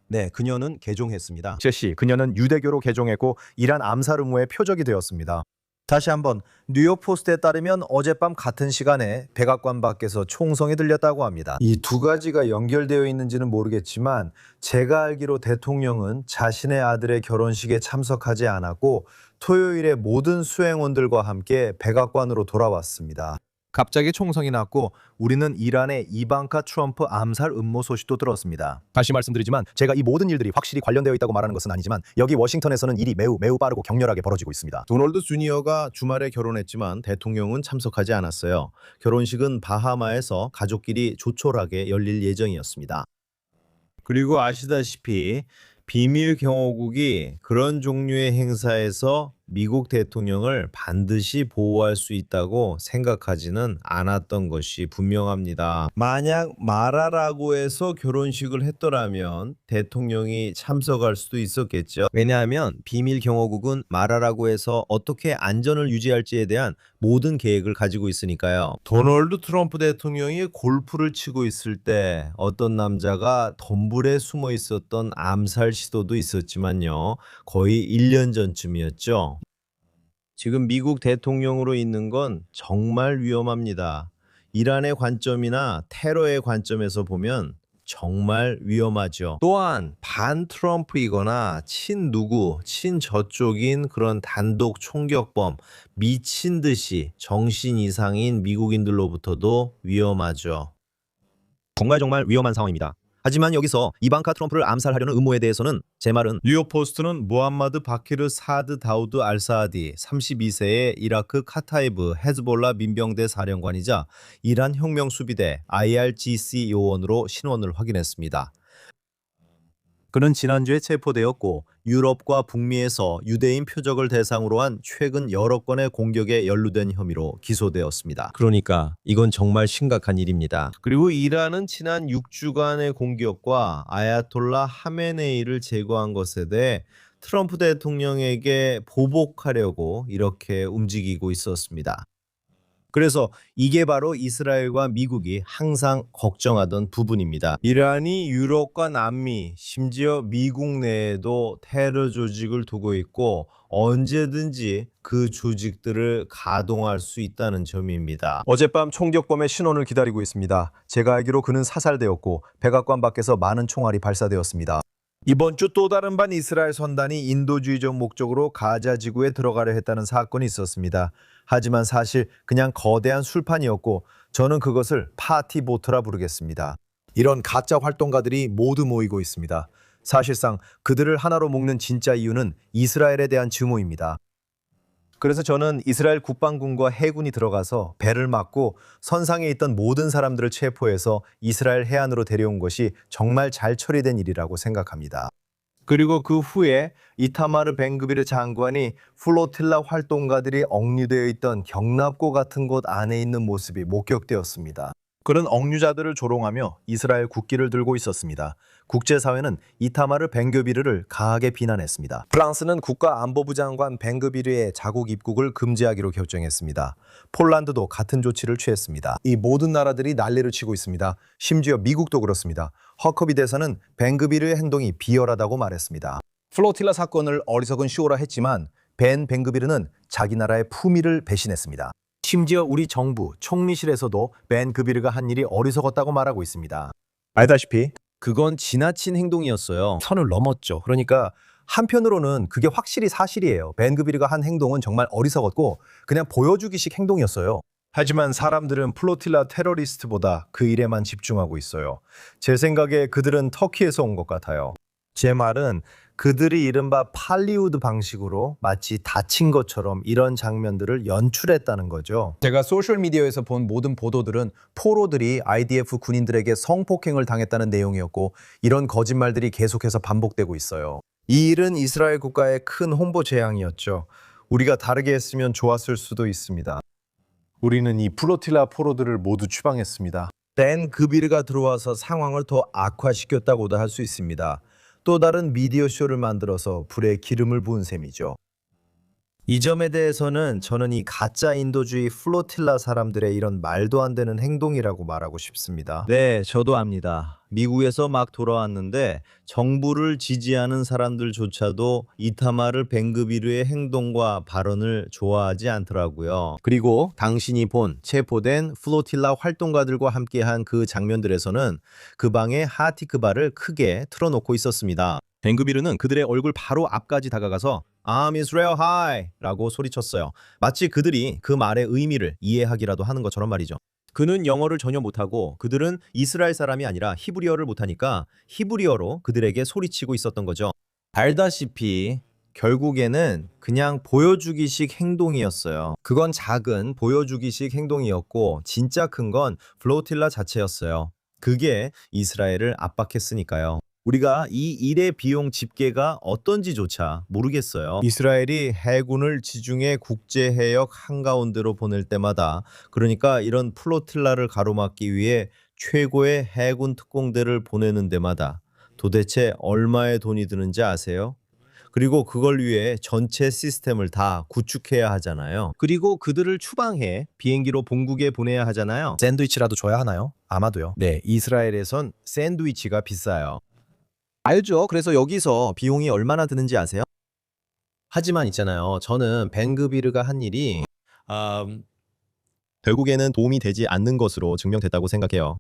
네, 그녀는 개종했습니다. 제시, 그녀는 유대교로 개종했고 이란 암살 음모의 표적이 되었습니다. 다시 한번 뉴욕 포스트에 따르면 어젯밤 같은 시간에 백악관 밖에서 총성이 들렸다고 합니다. 이 두 가지가 연결되어 있는지는 모르겠지만 제가 알기로 대통령은 자신의 아들의 결혼식에 참석하지 않았고 토요일에 모든 수행원들과 함께 백악관으로 돌아왔습니다. 갑자기 총성이 났고 우리는 이란의 이방카 트럼프 암살 음모 소식도 들었습니다. 다시 말씀드리지만 제가 이 모든 일들이 확실히 관련되어 있다고 말하는 것은 아니지만 여기 워싱턴에서는 일이 매우 빠르고 격렬하게 벌어지고 있습니다. 도널드 주니어가 주말에 결혼했지만 대통령은 참석하지 않았어요. 결혼식은 바하마에서 가족끼리 조촐하게 열릴 예정이었습니다. 그리고 아시다시피 비밀 경호국이 그런 종류의 행사에서 미국 대통령을 반드시 보호할 수 있다고 생각하지는 않았던 것이 분명합니다. 만약 마라라고 해서 결혼식을 했더라면 대통령이 참석할 수도 있었겠죠. 왜냐하면 비밀 경호국은 마라라고 해서 어떻게 안전을 유지할지에 대한 모든 계획을 가지고 있으니까요. 도널드 트럼프 대통령이 골프를 치고 있을 때 어떤 남자가 덤불에 숨어 있었던 암살 시도도 있었지만요. 거의 1년 전쯤이었죠. 지금 미국 대통령으로 있는 건 정말 위험합니다. 이란의 관점이나 테러의 관점에서 보면 정말 위험하죠. 또한 반 트럼프이거나 친 누구, 친 저쪽인 그런 단독 총격범, 미친 듯이 정신 이상인 미국인들로부터도 위험하죠. 정말 위험한 상황입니다. 하지만 여기서 이방카 트럼프를 암살하려는 음모에 대해서는 제 말은 뉴욕 포스트는 무함마드 바키르 사드 다우드 알사아디 32세의 이라크 카타이브 헤즈볼라 민병대 사령관이자 이란 혁명 수비대 IRGC 요원으로 신원을 확인했습니다. 그는 지난주에 체포되었고 유럽과 북미에서 유대인 표적을 대상으로 한 최근 여러 건의 공격에 연루된 혐의로 기소되었습니다. 그러니까 이건 정말 심각한 일입니다. 그리고 이란은 지난 6주간의 공격과 아야톨라 하메네이를 제거한 것에 대해 트럼프 대통령에게 보복하려고 이렇게 움직이고 있었습니다. 그래서 이게 바로 이스라엘과 미국이 항상 걱정하던 부분입니다. 이란이 유럽과 남미, 심지어 미국 내에도 테러 조직을 두고 있고 언제든지 그 조직들을 가동할 수 있다는 점입니다. 어젯밤 총격범의 신원을 기다리고 있습니다. 제가 알기로 그는 사살되었고 백악관 밖에서 많은 총알이 발사되었습니다. 이번 주 또 다른 반 이스라엘 선단이 인도주의적 목적으로 가자 지구에 들어가려 했다는 사건이 있었습니다. 하지만 사실 그냥 거대한 술판이었고 저는 그것을 파티보트라 부르겠습니다. 이런 가짜 활동가들이 모두 모이고 있습니다. 사실상 그들을 하나로 묶는 진짜 이유는 이스라엘에 대한 증오입니다. 그래서 저는 이스라엘 국방군과 해군이 들어가서 배를 막고 선상에 있던 모든 사람들을 체포해서 이스라엘 해안으로 데려온 것이 정말 잘 처리된 일이라고 생각합니다. 그리고 그 후에 이타마르 벤그비르 장관이 플로틸라 활동가들이 억류되어 있던 경납고 같은 곳 안에 있는 모습이 목격되었습니다. 그런 억류자들을 조롱하며 이스라엘 국기를 들고 있었습니다. 국제사회는 이타마르 벤그비르를 강하게 비난했습니다. 프랑스는 국가안보부 장관 벤그비르의 자국 입국을 금지하기로 결정했습니다. 폴란드도 같은 조치를 취했습니다. 이 모든 나라들이 난리를 치고 있습니다. 심지어 미국도 그렇습니다. 허커비 대사는 벤그비르의 행동이 비열하다고 말했습니다. 플로틸라 사건을 어리석은 쇼라 했지만 벤그비르는 자기 나라의 품위를 배신했습니다. 심지어 우리 정부 총리실에서도 벤그비르가 한 일이 어리석었다고 말하고 있습니다. 알다시피 그건 지나친 행동이었어요. 선을 넘었죠. 그러니까 한편으로는 그게 확실히 사실이에요. 벤그비르가 한 행동은 정말 어리석었고 그냥 보여주기식 행동이었어요. 하지만 사람들은 플로틸라 테러리스트보다 그 일에만 집중하고 있어요. 제 생각에 그들은 터키에서 온 것 같아요. 제 말은 그들이 이른바 팔리우드 방식으로 마치 다친 것처럼 이런 장면들을 연출했다는 거죠. 제가 소셜미디어에서 본 모든 보도들은 포로들이 IDF 군인들에게 성폭행을 당했다는 내용이었고 이런 거짓말들이 계속해서 반복되고 있어요. 이 일은 이스라엘 국가의 큰 홍보 재앙이었죠. 우리가 다르게 했으면 좋았을 수도 있습니다. 우리는 이 플로틸라 포로들을 모두 추방했습니다. 벤 그비르가 들어와서 상황을 더 악화시켰다고도 할 수 있습니다. 또 다른 미디어 쇼를 만들어서 불에 기름을 부은 셈이죠. 이 점에 대해서는 저는 이 가짜 인도주의 플로틸라 사람들의 이런 말도 안 되는 행동이라고 말하고 싶습니다. 네, 저도 압니다. 미국에서 막 돌아왔는데 정부를 지지하는 사람들조차도 이타마르 벤그비르의 행동과 발언을 좋아하지 않더라고요. 그리고 당신이 본 체포된 플로틸라 활동가들과 함께한 그 장면들에서는 그 방에 하티크바를 크게 틀어놓고 있었습니다. 벤그비르는 그들의 얼굴 바로 앞까지 다가가서 I'm Israel High! 라고 소리쳤어요. 마치 그들이 그 말의 의미를 이해하기라도 하는 것처럼 말이죠. 그는 영어를 전혀 못하고 그들은 이스라엘 사람이 아니라 히브리어를 못하니까 히브리어로 그들에게 소리치고 있었던 거죠. 알다시피 결국에는 그냥 보여주기식 행동이었어요. 그건 작은 보여주기식 행동이었고 진짜 큰 건 플로틸라 자체였어요. 그게 이스라엘을 압박했으니까요. 우리가 이 일의 비용 집계가 어떤지조차 모르겠어요. 이스라엘이 해군을 지중해 국제해역 한가운데로 보낼 때마다, 그러니까 이런 플로틸라를 가로막기 위해 최고의 해군 특공대를 보내는 데마다 도대체 얼마의 돈이 드는지 아세요? 그리고 그걸 위해 전체 시스템을 다 구축해야 하잖아요. 그리고 그들을 추방해 비행기로 본국에 보내야 하잖아요. 샌드위치라도 줘야 하나요? 아마도요. 네, 이스라엘에선 샌드위치가 비싸요. 알죠. 그래서 여기서 비용이 얼마나 드는지 아세요? 하지만 있잖아요. 저는 벤그비르가 한 일이 결국에는 도움이 되지 않는 것으로 증명됐다고 생각해요.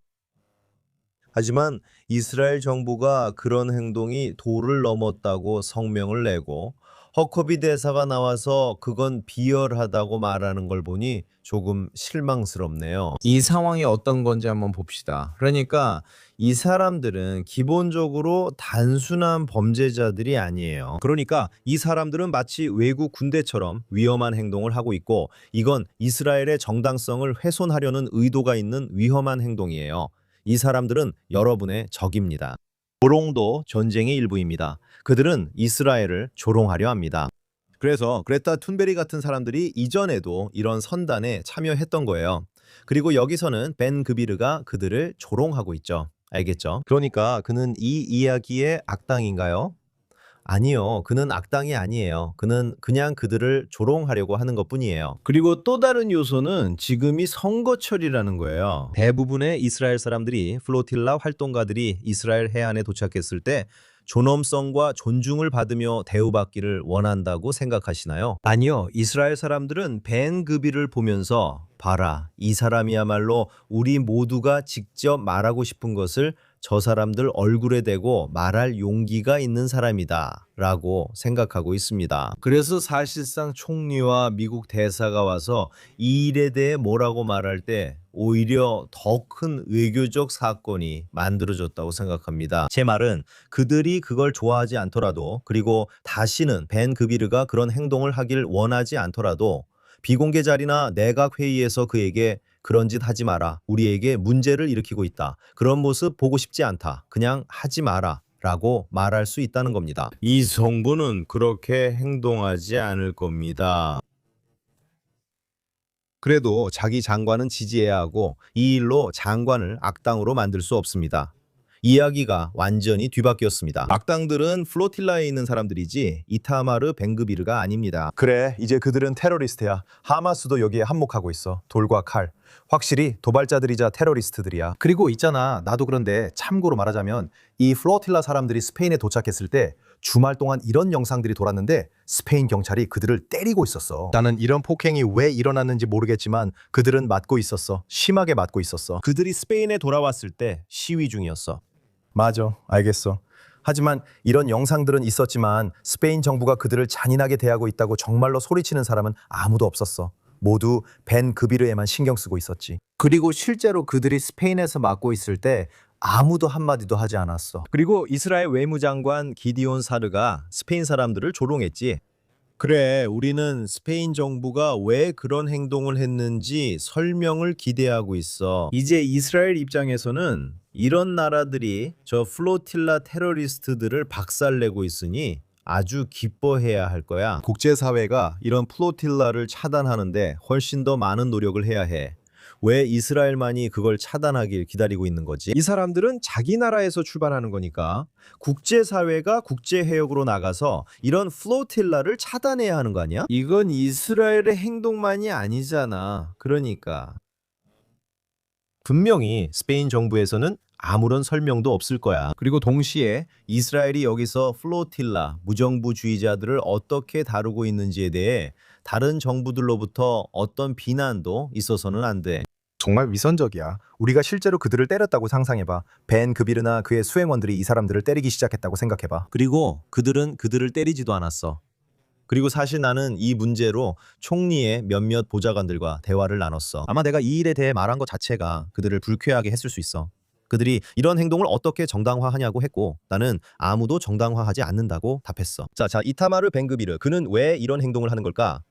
하지만 이스라엘 정부가 그런 행동이 도를 넘었다고 성명을 내고 허커비 대사가 나와서 그건 비열하다고 말하는 걸 보니 조금 실망스럽네요. 이 상황이 어떤 건지 한번 봅시다. 그러니까 이 사람들은 기본적으로 단순한 범죄자들이 아니에요. 그러니까 이 사람들은 마치 외국 군대처럼 위험한 행동을 하고 있고 이건 이스라엘의 정당성을 훼손하려는 의도가 있는 위험한 행동이에요. 이 사람들은 여러분의 적입니다. 조롱도 전쟁의 일부입니다. 그들은 이스라엘을 조롱하려 합니다. 그래서 그레타 툰베리 같은 사람들이 이전에도 이런 선단에 참여했던 거예요. 그리고 여기서는 벤 그비르가 그들을 조롱하고 있죠. 알겠죠? 그러니까 그는 이 이야기의 악당인가요? 아니요. 그는 악당이 아니에요. 그는 그냥 그들을 조롱하려고 하는 것뿐이에요. 그리고 또 다른 요소는 지금이 선거철이라는 거예요. 대부분의 이스라엘 사람들이 플로틸라 활동가들이 이스라엘 해안에 도착했을 때 존엄성과 존중을 받으며 대우받기를 원한다고 생각하시나요? 아니요. 이스라엘 사람들은 벤 그비를 보면서 봐라, 이 사람이야말로 우리 모두가 직접 말하고 싶은 것을 저 사람들 얼굴에 대고 말할 용기가 있는 사람이다 라고 생각하고 있습니다. 그래서 사실상 총리와 미국 대사가 와서 이 일에 대해 뭐라고 말할 때 오히려 더 큰 외교적 사건이 만들어졌다고 생각합니다. 제 말은 그들이 그걸 좋아하지 않더라도, 그리고 다시는 벤 그비르가 그런 행동을 하길 원하지 않더라도 비공개 자리나 내각 회의에서 그에게 그런 짓 하지 마라. 우리에게 문제를 일으키고 있다. 그런 모습 보고 싶지 않다. 그냥 하지 마라. 라고 말할 수 있다는 겁니다. 이 정부는 그렇게 행동하지 않을 겁니다. 그래도 자기 장관은 지지해야 하고 이 일로 장관을 악당으로 만들 수 없습니다. 이야기가 완전히 뒤바뀌었습니다. 악당들은 플로틸라에 있는 사람들이지 이타마르 벤그비르가 아닙니다. 그래, 이제 그들은 테러리스트야. 하마스도 여기에 한몫하고 있어. 돌과 칼. 확실히 도발자들이자 테러리스트들이야. 그리고 있잖아, 나도 그런데 참고로 말하자면 이 플로틸라 사람들이 스페인에 도착했을 때 주말 동안 이런 영상들이 돌았는데 스페인 경찰이 그들을 때리고 있었어. 나는 이런 폭행이 왜 일어났는지 모르겠지만 그들은 맞고 있었어. 심하게 맞고 있었어. 그들이 스페인에 돌아왔을 때 시위 중이었어. 맞아, 알겠어. 하지만 이런 영상들은 있었지만 스페인 정부가 그들을 잔인하게 대하고 있다고 정말로 소리치는 사람은 아무도 없었어. 모두 벤 그비르에만 신경 쓰고 있었지. 그리고 실제로 그들이 스페인에서 맡고 있을 때 아무도 한마디도 하지 않았어. 그리고 이스라엘 외무장관 기디온 사르가 스페인 사람들을 조롱했지. 그래, 우리는 스페인 정부가 왜 그런 행동을 했는지 설명을 기대하고 있어. 이제 이스라엘 입장에서는 이런 나라들이 저 플로틸라 테러리스트들을 박살내고 있으니 아주 기뻐해야 할 거야. 국제사회가 이런 플로틸라를 차단하는데 훨씬 더 많은 노력을 해야 해. 왜 이스라엘만이 그걸 차단하길 기다리고 있는 거지? 이 사람들은 자기 나라에서 출발하는 거니까 국제사회가 국제해역으로 나가서 이런 플로틸라를 차단해야 하는 거 아니야? 이건 이스라엘의 행동만이 아니잖아. 그러니까 분명히 스페인 정부에서는 아무런 설명도 없을 거야. 그리고 동시에 이스라엘이 여기서 플로틸라, 무정부주의자들을 어떻게 다루고 있는지에 대해 다른 정부들로부터 어떤 비난도 있어서는 안 돼. 정말 위선적이야. 우리가 실제로 그들을 때렸다고 상상해봐. 벤 그비르나 그의 수행원들이 이 사람들을 때리기 시작했다고 생각해봐. 그리고 그들은 그들을 때리지도 않았어. 그리고 사실 나는 이 문제로 총리의 몇몇 보좌관들과 대화를 나눴어. 아마 내가 이 일에 대해 말한 것 자체가 그들을 불쾌하게 했을 수 있어. 그들이 이런 행동을 어떻게 정당화하냐고 했고 나는 아무도 정당화하지 않는다고 답했어. 자, 이타마르 벤그비르 그는 왜 이런 행동을 하는 걸까?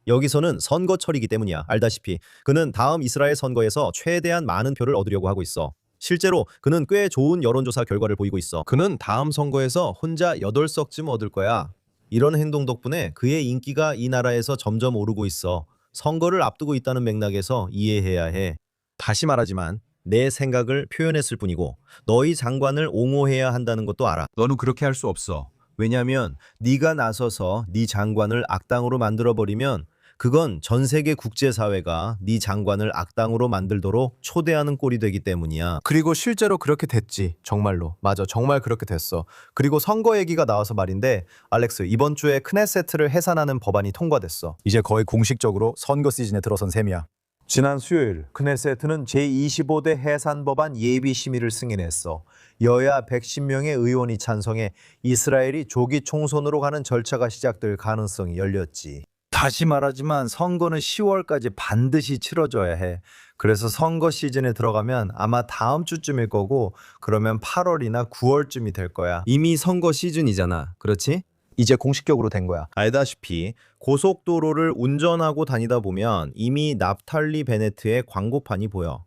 여기서는 선거철이기 때문이야. 알다시피 그는 다음 이스라엘 선거에서 최대한 많은 표를 얻으려고 하고 있어. 실제로 그는 꽤 좋은 여론조사 결과를 보이고 있어. 그는 다음 선거에서 혼자 8석쯤 얻을 거야. 이런 행동 덕분에 그의 인기가 이 나라에서 점점 오르고 있어. 선거를 앞두고 있다는 맥락에서 이해해야 해. 다시 말하지만 내 생각을 표현했을 뿐이고 너희 장관을 옹호해야 한다는 것도 알아. 너는 그렇게 할 수 없어. 왜냐면 네가 나서서 네 장관을 악당으로 만들어버리면 그건 전 세계 국제사회가 네 장관을 악당으로 만들도록 초대하는 꼴이 되기 때문이야. 그리고 실제로 그렇게 됐지. 정말로. 맞아. 정말 그렇게 됐어. 그리고 선거 얘기가 나와서 말인데 알렉스 이번 주에 크네세트를 해산하는 법안이 통과됐어. 이제 거의 공식적으로 선거 시즌에 들어선 셈이야. 지난 수요일 크네세트는 제25대 해산 법안 예비 심의를 승인했어. 여야 110명의 의원이 찬성해 이스라엘이 조기 총선으로 가는 절차가 시작될 가능성이 열렸지. 다시 말하지만 선거는 10월까지 반드시 치러져야 해. 그래서 선거 시즌에 들어가면 아마 다음 주쯤일 거고 그러면 8월이나 9월쯤이 될 거야. 이미 선거 시즌이잖아. 그렇지? 이제 공식적으로 된 거야. 알다시피 고속도로를 운전하고 다니다 보면 이미 납탈리 베네트의 광고판이 보여.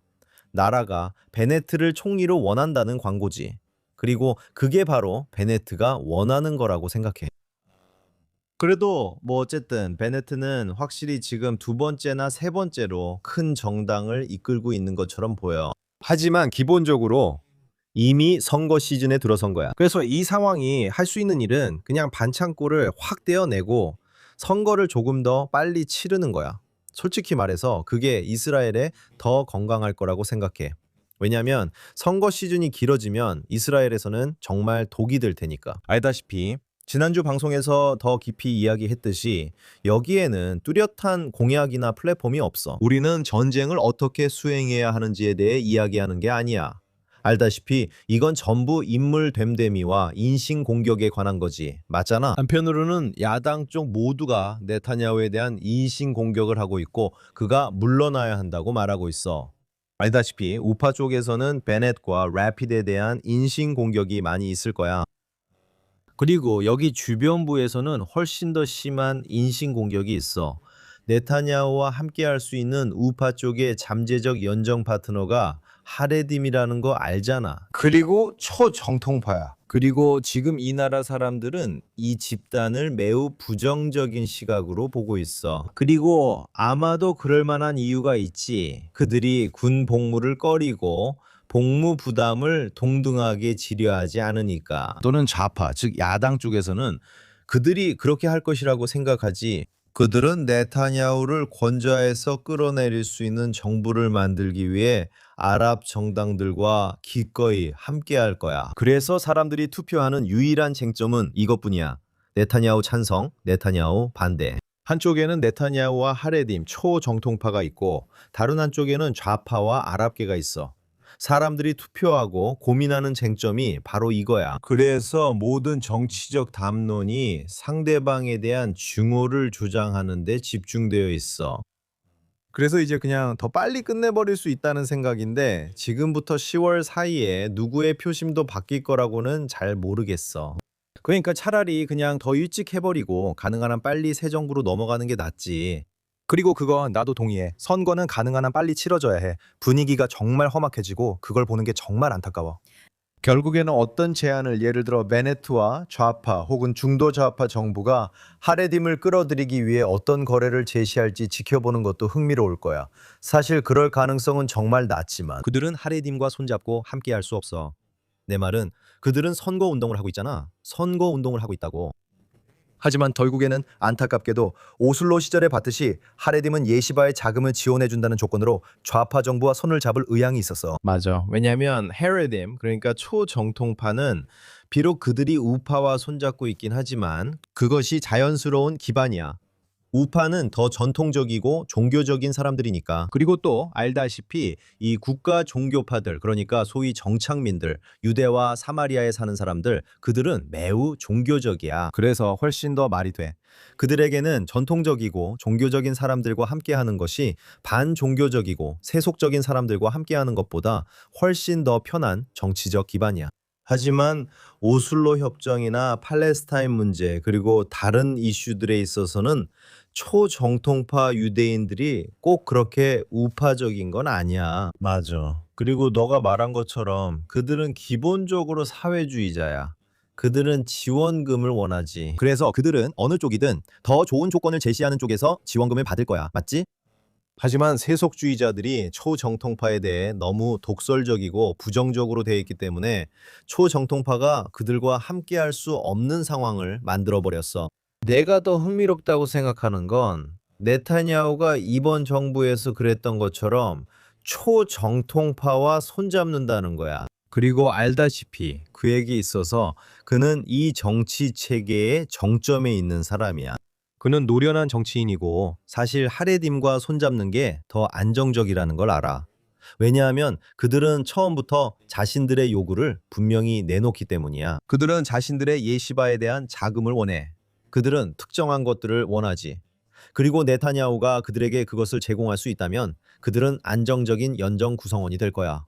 나라가 베네트를 총리로 원한다는 광고지. 그리고 그게 바로 베네트가 원하는 거라고 생각해. 그래도 뭐 어쨌든 베네트는 확실히 지금 두 번째나 세 번째로 큰 정당을 이끌고 있는 것처럼 보여. 하지만 기본적으로 이미 선거 시즌에 들어선 거야. 그래서 이 상황이 할 수 있는 일은 그냥 반창고를 확 떼어내고 선거를 조금 더 빨리 치르는 거야. 솔직히 말해서 그게 이스라엘에 더 건강할 거라고 생각해. 왜냐면 선거 시즌이 길어지면 이스라엘에서는 정말 독이 될 테니까. 알다시피 지난주 방송에서 더 깊이 이야기했듯이 여기에는 뚜렷한 공약이나 플랫폼이 없어. 우리는 전쟁을 어떻게 수행해야 하는지에 대해 이야기하는 게 아니야. 알다시피 이건 전부 인물 됨됨이와 인신 공격에 관한 거지. 맞잖아. 한편으로는 야당 쪽 모두가 네타냐후에 대한 인신 공격을 하고 있고 그가 물러나야 한다고 말하고 있어. 알다시피 우파 쪽에서는 베넷과 래피드에 대한 인신 공격이 많이 있을 거야. 그리고 여기 주변부에서는 훨씬 더 심한 인신 공격이 있어. 네타냐후와 함께 할 수 있는 우파 쪽의 잠재적 연정 파트너가 하레딤이라는 거 알잖아. 그리고 초정통파야. 그리고 지금 이 나라 사람들은 이 집단을 매우 부정적인 시각으로 보고 있어. 그리고 아마도 그럴 만한 이유가 있지. 그들이 군 복무를 꺼리고 복무 부담을 동등하게 지려하지 않으니까. 또는 좌파, 즉 야당 쪽에서는 그들이 그렇게 할 것이라고 생각하지. 그들은 네타냐후를 권좌에서 끌어내릴 수 있는 정부를 만들기 위해 아랍 정당들과 기꺼이 함께할 거야. 그래서 사람들이 투표하는 유일한 쟁점은 이것뿐이야. 네타냐후 찬성, 네타냐후 반대. 한쪽에는 네타냐후와 하레딤, 초정통파가 있고 다른 한쪽에는 좌파와 아랍계가 있어. 사람들이 투표하고 고민하는 쟁점이 바로 이거야. 그래서 모든 정치적 담론이 상대방에 대한 증오를 주장하는 데 집중되어 있어. 그래서 이제 그냥 더 빨리 끝내버릴 수 있다는 생각인데 지금부터 10월 사이에 누구의 표심도 바뀔 거라고는 잘 모르겠어. 그러니까 차라리 그냥 더 일찍 해버리고 가능한 한 빨리 새 정부로 넘어가는 게 낫지. 그리고 그건 나도 동의해. 선거는 가능한 한 빨리 치러져야 해. 분위기가 정말 험악해지고 그걸 보는 게 정말 안타까워. 결국에는 어떤 제안을 예를 들어 베네트와 좌파 혹은 중도 좌파 정부가 하레딤을 끌어들이기 위해 어떤 거래를 제시할지 지켜보는 것도 흥미로울 거야. 사실 그럴 가능성은 정말 낮지만 그들은 하레딤과 손잡고 함께 할 수 없어. 내 말은 그들은 선거 운동을 하고 있잖아. 선거 운동을 하고 있다고. 하지만 결국에는 안타깝게도 오슬로 시절에 봤듯이 하레딤은 예시바의 자금을 지원해준다는 조건으로 좌파 정부와 손을 잡을 의향이 있었어. 맞아. 왜냐하면 헤레딤, 그러니까 초정통파는 비록 그들이 우파와 손잡고 있긴 하지만 그것이 자연스러운 기반이야. 우파는 더 전통적이고 종교적인 사람들이니까. 그리고 또 알다시피 이 국가 종교파들, 그러니까 소위 정착민들, 유대와 사마리아에 사는 사람들, 그들은 매우 종교적이야. 그래서 훨씬 더 말이 돼. 그들에게는 전통적이고 종교적인 사람들과 함께하는 것이 반종교적이고 세속적인 사람들과 함께하는 것보다 훨씬 더 편한 정치적 기반이야. 하지만 오슬로 협정이나 팔레스타인 문제 그리고 다른 이슈들에 있어서는 초정통파 유대인들이 꼭 그렇게 우파적인 건 아니야. 맞아. 그리고 너가 말한 것처럼 그들은 기본적으로 사회주의자야. 그들은 지원금을 원하지. 그래서 그들은 어느 쪽이든 더 좋은 조건을 제시하는 쪽에서 지원금을 받을 거야. 맞지? 하지만 세속주의자들이 초정통파에 대해 너무 독설적이고 부정적으로 되어 있기 때문에 초정통파가 그들과 함께할 수 없는 상황을 만들어 버렸어. 내가 더 흥미롭다고 생각하는 건 네타냐후가 이번 정부에서 그랬던 것처럼 초정통파와 손잡는다는 거야. 그리고 알다시피 그에게 있어서 그는 이 정치 체계의 정점에 있는 사람이야. 그는 노련한 정치인이고 사실 하레딤과 손잡는 게 더 안정적이라는 걸 알아. 왜냐하면 그들은 처음부터 자신들의 요구를 분명히 내놓기 때문이야. 그들은 자신들의 예시바에 대한 자금을 원해. 그들은 특정한 것들을 원하지. 그리고 네타냐후가 그들에게 그것을 제공할 수 있다면 그들은 안정적인 연정 구성원이 될 거야.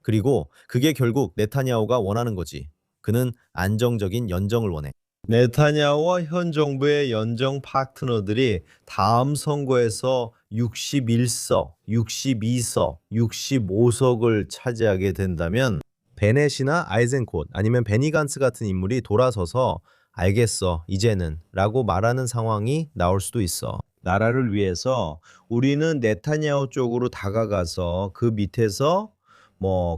그리고 그게 결국 네타냐후가 원하는 거지. 그는 안정적인 연정을 원해. 네타냐후와 현 정부의 연정 파트너들이 다음 선거에서 61석, 62석, 65석을 차지하게 된다면 베넷이나 아이젠콧 아니면 베니 간츠 같은 인물이 돌아서서 알겠어, 이제는 라고 말하는 상황이 나올 수도 있어. 나라를 위해서 우리는 네타냐후 쪽으로 다가가서 그 밑에서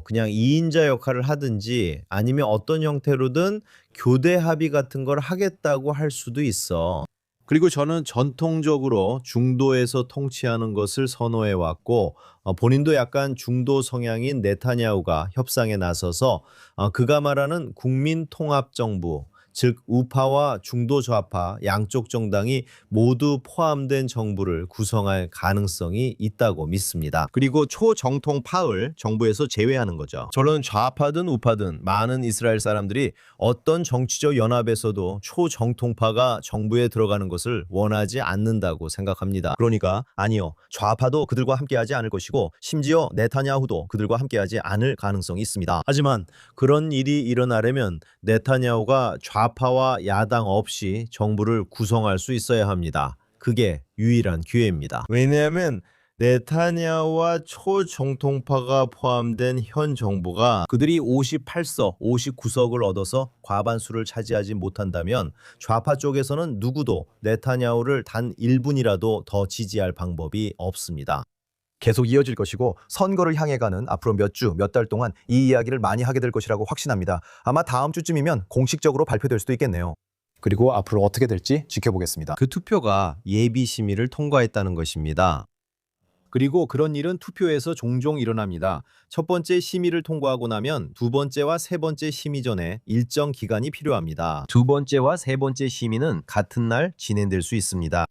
그냥 2인자 역할을 하든지 아니면 어떤 형태로든 교대 합의 같은 걸 하겠다고 할 수도 있어. 그리고 저는 전통적으로 중도에서 통치하는 것을 선호해 왔고 본인도 약간 중도 성향인 네타냐후가 협상에 나서서 그가 말하는 국민통합정부, 즉 우파와 중도 좌파 양쪽 정당이 모두 포함된 정부를 구성할 가능성이 있다고 믿습니다. 그리고 초정통파를 정부에서 제외하는 거죠. 저는 좌파든 우파든 많은 이스라엘 사람들이 어떤 정치적 연합에서도 초정통파가 정부에 들어가는 것을 원하지 않는다고 생각합니다. 그러니까 아니요. 좌파도 그들과 함께하지 않을 것이고 심지어 네타냐후도 그들과 함께하지 않을 가능성이 있습니다. 하지만 그런 일이 일어나려면 네타냐후가 좌파와 야당 없이 정부를 구성할 수 있어야 합니다. 그게 유일한 기회입니다. 왜냐하면 네타냐후와 초정통파가 포함된 현 정부가 그들이 58석, 59석을 얻어서 과반수를 차지하지 못한다면 좌파 쪽에서는 누구도 네타냐후를 단 1분이라도 더 지지할 방법이 없습니다. 계속 이어질 것이고 선거를 향해 가는 앞으로 몇 주, 몇 달 동안 이 이야기를 많이 하게 될 것이라고 확신합니다. 아마 다음 주쯤이면 공식적으로 발표될 수도 있겠네요. 그리고 앞으로 어떻게 될지 지켜보겠습니다. 그 투표가 예비 심의를 통과했다는 것입니다. 그리고 그런 일은 투표에서 종종 일어납니다. 첫 번째 심의를 통과하고 나면 두 번째와 세 번째 심의 전에 일정 기간이 필요합니다. 두 번째와 세 번째 심의는 같은 날 진행될 수 있습니다.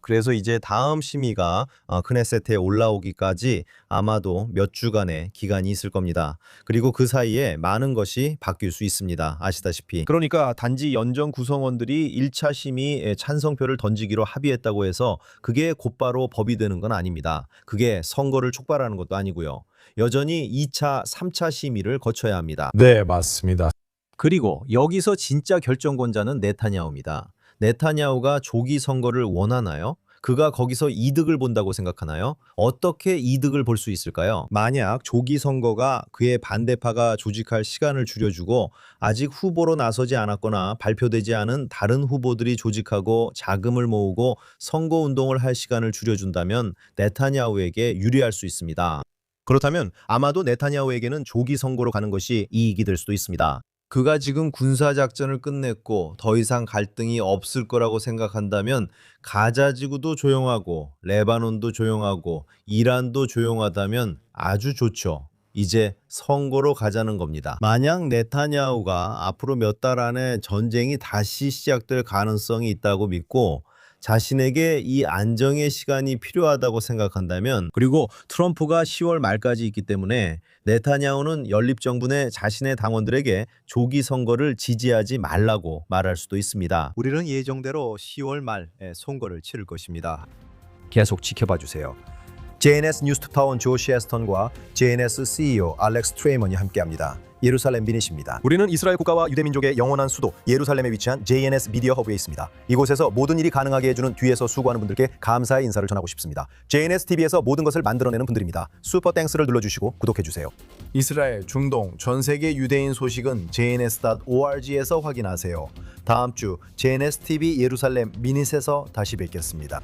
그래서 이제 다음 심의가 크네세트에 올라오기까지 아마도 몇 주간의 기간이 있을 겁니다. 그리고 그 사이에 많은 것이 바뀔 수 있습니다. 아시다시피. 그러니까 단지 연정 구성원들이 1차 심의에 찬성표를 던지기로 합의했다고 해서 그게 곧바로 법이 되는 건 아닙니다. 그게 선거를 촉발하는 것도 아니고요. 여전히 2차, 3차 심의를 거쳐야 합니다. 네, 맞습니다. 그리고 여기서 진짜 결정권자는 네타냐후입니다. 네타냐후가 조기 선거를 원하나요? 그가 거기서 이득을 본다고 생각하나요? 어떻게 이득을 볼 수 있을까요? 만약 조기 선거가 그의 반대파가 조직할 시간을 줄여주고 아직 후보로 나서지 않았거나 발표되지 않은 다른 후보들이 조직하고 자금을 모으고 선거 운동을 할 시간을 줄여준다면 네타냐후에게 유리할 수 있습니다. 그렇다면 아마도 네타냐후에게는 조기 선거로 가는 것이 이익이 될 수도 있습니다. 그가 지금 군사작전을 끝냈고 더 이상 갈등이 없을 거라고 생각한다면 가자 지구도 조용하고 레바논도 조용하고 이란도 조용하다면 아주 좋죠. 이제 선거로 가자는 겁니다. 만약 네타냐후가 앞으로 몇 달 안에 전쟁이 다시 시작될 가능성이 있다고 믿고 자신에게 이 안정의 시간이 필요하다고 생각한다면, 그리고 트럼프가 10월 말까지 있기 때문에 네타냐후는 연립정부 내 자신의 당원들에게 조기 선거를 지지하지 말라고 말할 수도 있습니다. 우리는 예정대로 10월 말에 선거를 치를 것입니다. 계속 지켜봐 주세요. JNS 뉴스타운 조시 에스턴과 JNS CEO 알렉스 트레이먼이 함께합니다. 예루살렘 미닛입니다. 우리는 이스라엘 국가와 유대민족의 영원한 수도 예루살렘에 위치한 JNS 미디어 허브에 있습니다. 이곳에서 모든 일이 가능하게 해주는 뒤에서 수고하는 분들께 감사의 인사를 전하고 싶습니다. JNS TV에서 모든 것을 만들어내는 분들입니다. 슈퍼 땡스를 눌러주시고 구독해주세요. 이스라엘, 중동, 전 세계 유대인 소식은 jns.org에서 확인하세요. 다음 주 JNS TV 예루살렘 미닛에서 다시 뵙겠습니다.